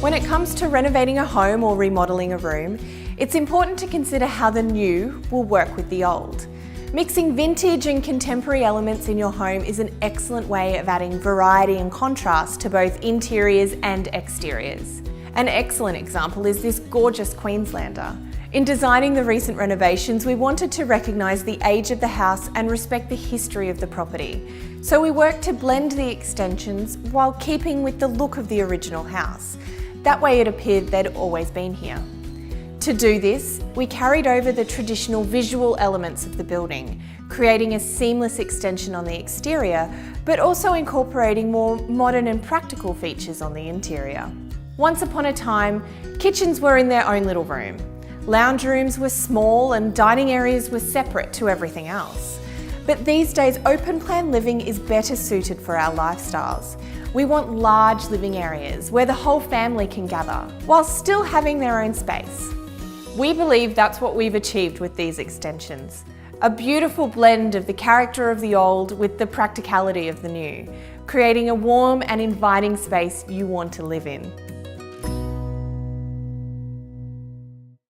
When it comes to renovating a home or remodelling a room, it's important to consider how the new will work with the old. Mixing vintage and contemporary elements in your home is an excellent way of adding variety and contrast to both interiors and exteriors. An excellent example is this gorgeous Queenslander. In designing the recent renovations, we wanted to recognise the age of the house and respect the history of the property. So we worked to blend the extensions while keeping with the look of the original house. That way it appeared they'd always been here. To do this, we carried over the traditional visual elements of the building, creating a seamless extension on the exterior, but also incorporating more modern and practical features on the interior. Once upon a time, kitchens were in their own little room. Lounge rooms were small and dining areas were separate to everything else. But these days, open plan living is better suited for our lifestyles. We want large living areas where the whole family can gather, while still having their own space. We believe that's what we've achieved with these extensions. A beautiful blend of the character of the old with the practicality of the new, creating a warm and inviting space you want to live in.